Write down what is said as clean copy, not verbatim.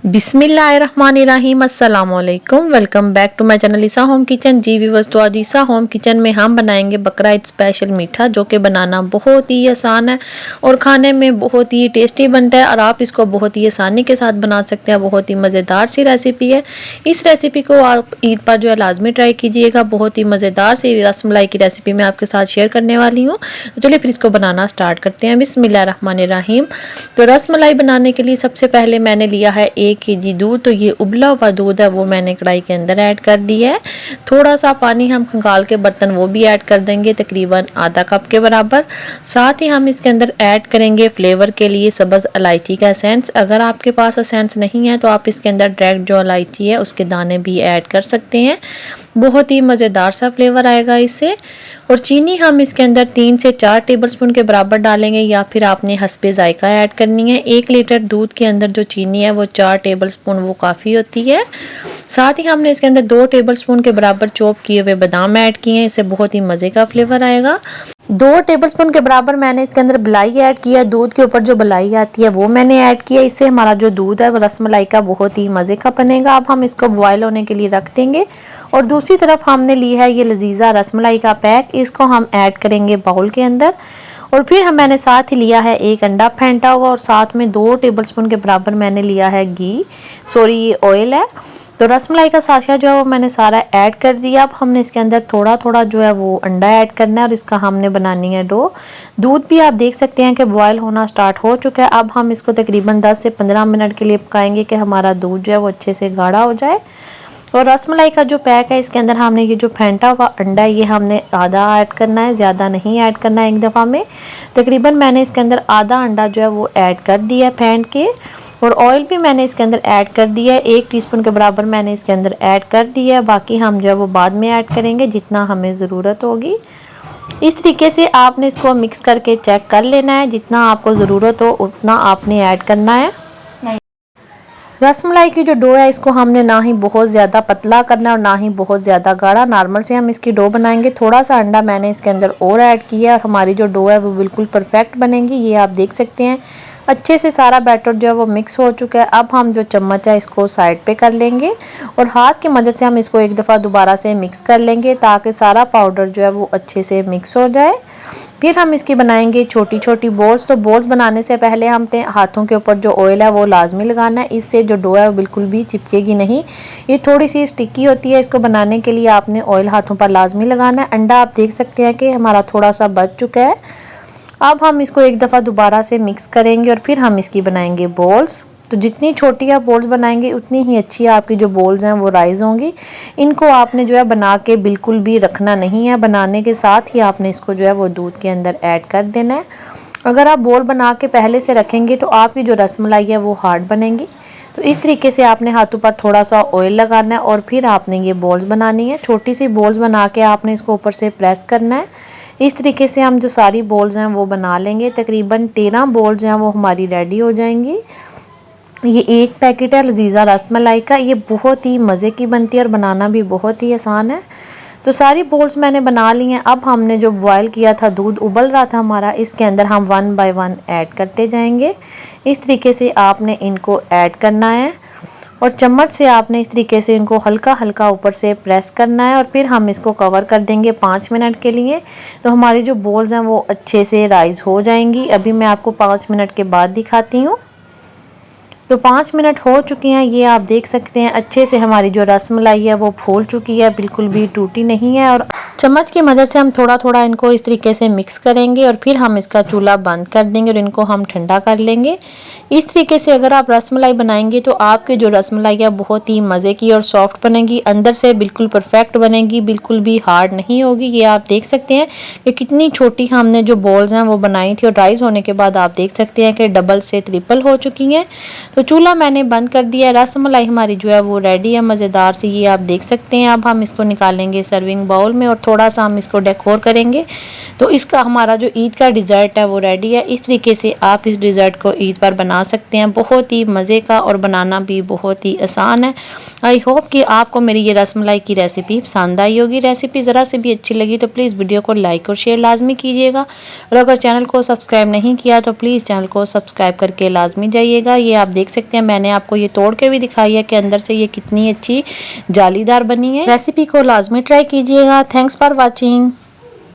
बिस्मिल्लाहिर्रहमानिर्रहीम अस्सलामुअलैकुम। Welcome back to my channel Isa home kitchen. जी व्यूअर्स, तो आज ईसा होम किचन में हम बनाएंगे बकरा ईद स्पेशल मीठा, जो कि बनाना बहुत ही आसान है और खाने में बहुत ही टेस्टी बनता है। और आप इसको बहुत ही आसानी के साथ बना सकते हैं। बहुत ही मज़ेदार सी रेसिपी है। इस रेसिपी को आप ईद पर जो है लाजमी ट्राई कीजिएगा। बहुत ही मज़ेदार सी रसमलाई की रेसिपी मैं आपके साथ शेयर करने वाली हूँ। तो चलिए फिर इसको बनाना स्टार्ट करते हैं। बिस्मिल्लाहिर्रहमानिर्रहीम। तो रसमलाई बनाने के लिए सबसे पहले मैंने लिया है 1 केजी दूध। तो ये उबला हुआ दूध है, वो मैंने कढ़ाई के अंदर ऐड कर दिया है। थोड़ा सा पानी हम खंगाल के बर्तन वो भी ऐड कर देंगे, तकरीबन आधा कप के बराबर। साथ ही हम इसके अंदर ऐड करेंगे फ्लेवर के लिए सब्ज़ इलायची का एसेंस। अगर आपके पास एसेंस नहीं है तो आप इसके अंदर डायरेक्ट जो इलायची है उसके दाने भी ऐड कर सकते हैं। बहुत ही मज़ेदार सा फ्लेवर आएगा इससे। और चीनी हम इसके अंदर 3 से 4 टेबलस्पून के बराबर डालेंगे, या फिर आपने हस्बे जायका ऐड करनी है। 1 लीटर दूध के अंदर जो चीनी है वो 4 टेबलस्पून वो काफ़ी होती है। साथ ही हमने इसके अंदर 2 टेबलस्पून के बराबर चॉप किए हुए बादाम ऐड किए हैं। इससे बहुत ही मज़े का फ्लेवर आएगा। 2 टेबलस्पून के बराबर मैंने इसके अंदर मलाई ऐड किया। दूध के ऊपर जो मलाई आती है वो मैंने ऐड किया। इससे हमारा जो दूध है वो रसमलाई का बहुत ही मज़े का बनेगा। अब हम इसको बॉयल होने के लिए रख देंगे। और दूसरी तरफ हमने ली है ये लजीजा रसमलाई का पैक। इसको हम ऐड करेंगे बाउल के अंदर। और फिर मैंने साथ ही लिया है 1 अंडा फेंटा हुआ, और साथ में 2 टेबलस्पून के बराबर मैंने लिया है ये ऑयल है। तो रसमलाई का साशा जो है वो मैंने सारा ऐड कर दिया। अब हमने इसके अंदर थोड़ा थोड़ा जो है वो अंडा ऐड करना है और इसका हमने बनानी है डो। दूध भी आप देख सकते हैं कि बॉयल होना स्टार्ट हो चुका है। अब हम इसको तकरीबन 10 से 15 मिनट के लिए पकाएंगे कि हमारा दूध जो है वो अच्छे से गाढ़ा हो जाए। और रसमलाई का जो पैक है इसके अंदर हमने ये जो फेंटा हुआ अंडा है ये हमने आधा ऐड करना है, ज़्यादा नहीं ऐड करना है एक दफ़ा में। तकरीबन मैंने इसके अंदर आधा अंडा जो है वो ऐड कर दिया है फेंट के। और ऑयल भी मैंने इसके अंदर ऐड कर दिया है, 1 टीस्पून के बराबर मैंने इसके अंदर ऐड कर दिया है। बाकी हम जो है वो बाद में ऐड करेंगे जितना हमें ज़रूरत होगी। इस तरीके से आपने इसको मिक्स करके चेक कर लेना है। जितना आपको ज़रूरत हो उतना आपने ऐड करना है। रसमलाई की जो डो है इसको हमने ना ही बहुत ज़्यादा पतला करना है और ना ही बहुत ज़्यादा गाढ़ा। नॉर्मल से हम इसकी डो बनाएंगे। थोड़ा सा अंडा मैंने इसके अंदर और ऐड किया है और हमारी जो डो है वो बिल्कुल परफेक्ट बनेगी। ये आप देख सकते हैं अच्छे से सारा बैटर जो है वो मिक्स हो चुका है। अब हम जो चम्मच है इसको साइड पे कर लेंगे और हाथ की मदद से हम इसको एक दफ़ा दोबारा से मिक्स कर लेंगे ताकि सारा पाउडर जो है वो अच्छे से मिक्स हो जाए। फिर हम इसकी बनाएंगे छोटी छोटी बॉल्स। तो बॉल्स बनाने से पहले हमने हाथों के ऊपर जो ऑयल है वो लाजमी लगाना है। इससे जो डो है वो बिल्कुल भी चिपकेगी नहीं। ये थोड़ी सी स्टिकी होती है। इसको बनाने के लिए आपने ऑयल हाथों पर लाजमी लगाना है। अंडा आप देख सकते हैं कि हमारा थोड़ा सा बच चुका है। अब हम इसको एक दफ़ा दोबारा से मिक्स करेंगे और फिर हम इसकी बनाएंगे बॉल्स। तो जितनी छोटी आप बॉल्स बनाएंगे उतनी ही अच्छी आपकी जो बॉल्स हैं वो राइज होंगी। इनको आपने जो है बना के बिल्कुल भी रखना नहीं है। बनाने के साथ ही आपने इसको जो है वो दूध के अंदर ऐड कर देना है। अगर आप बॉल बना के पहले से रखेंगे तो आपकी जो रसमलाई है वो हार्ड बनेगी। तो इस तरीके से आपने हाथों पर थोड़ा सा ऑयल लगाना है और फिर आपने ये बॉल्स बनानी है। छोटी सी बॉल्स बना के आपने इसको ऊपर से प्रेस करना है। इस तरीके से हम जो सारी बॉल्स हैं वो बना लेंगे। तकरीबन 13 बॉल्स हैं वो हमारी रेडी हो जाएंगी। ये एक पैकेट है लजीजा रसमलाई का। ये बहुत ही मज़े की बनती है और बनाना भी बहुत ही आसान है। तो सारी बॉल्स मैंने बना ली हैं। अब हमने जो बॉयल किया था, दूध उबल रहा था हमारा, इसके अंदर हम 1 बाय 1 ऐड करते जाएंगे। इस तरीके से आपने इनको ऐड करना है और चम्मच से आपने इस तरीके से इनको हल्का हल्का ऊपर से प्रेस करना है और फिर हम इसको कवर कर देंगे 5 मिनट के लिए। तो हमारी जो बॉल्स हैं वो अच्छे से राइज हो जाएंगी। अभी मैं आपको 5 मिनट के बाद दिखाती हूँ। तो 5 मिनट हो चुके हैं। ये आप देख सकते हैं अच्छे से हमारी जो रसमलाई है वो फूल चुकी है, बिल्कुल भी टूटी नहीं है। और चम्मच की मदद से हम थोड़ा थोड़ा इनको इस तरीके से मिक्स करेंगे और फिर हम इसका चूल्हा बंद कर देंगे और इनको हम ठंडा कर लेंगे। इस तरीके से अगर आप रसमलाई बनाएंगे तो आपकी जो रसमलाई है बहुत ही मज़े की और सॉफ्ट बनेगी। अंदर से बिल्कुल परफेक्ट बनेगी, बिल्कुल भी हार्ड नहीं होगी। ये आप देख सकते हैं कि कितनी छोटी हमने जो बॉल्स हैं वो बनाई थी और राइस होने के बाद आप देख सकते हैं कि डबल से ट्रिपल हो चुकी हैं। तो चूल्हा मैंने बंद कर दिया। रसमलाई हमारी जो है वो रेडी है मज़ेदार सी। ये आप देख सकते हैं। अब हम इसको निकालेंगे सर्विंग बाउल में और थोड़ा सा हम इसको डेकोर करेंगे। तो इसका हमारा जो ईद का डिज़र्ट है वो रेडी है। इस तरीके से आप इस डिज़र्ट को ईद पर बना सकते हैं। बहुत ही मज़े का और बनाना भी बहुत ही आसान है। आई होप कि आपको मेरी ये रसमलाई की रेसिपी पसंद आई होगी। रेसिपी ज़रा से भी अच्छी लगी तो प्लीज़ वीडियो को लाइक और शेयर लाजमी कीजिएगा। और अगर चैनल को सब्सक्राइब नहीं किया तो प्लीज़ चैनल को सब्सक्राइब करके लाजमी जाइएगा। ये आप देख सकते हैं मैंने आपको ये तोड़ के भी दिखाई है कि अंदर से ये कितनी अच्छी जालीदार बनी है। रेसिपी को लाजमी ट्राई कीजिएगा। Thanks for watching.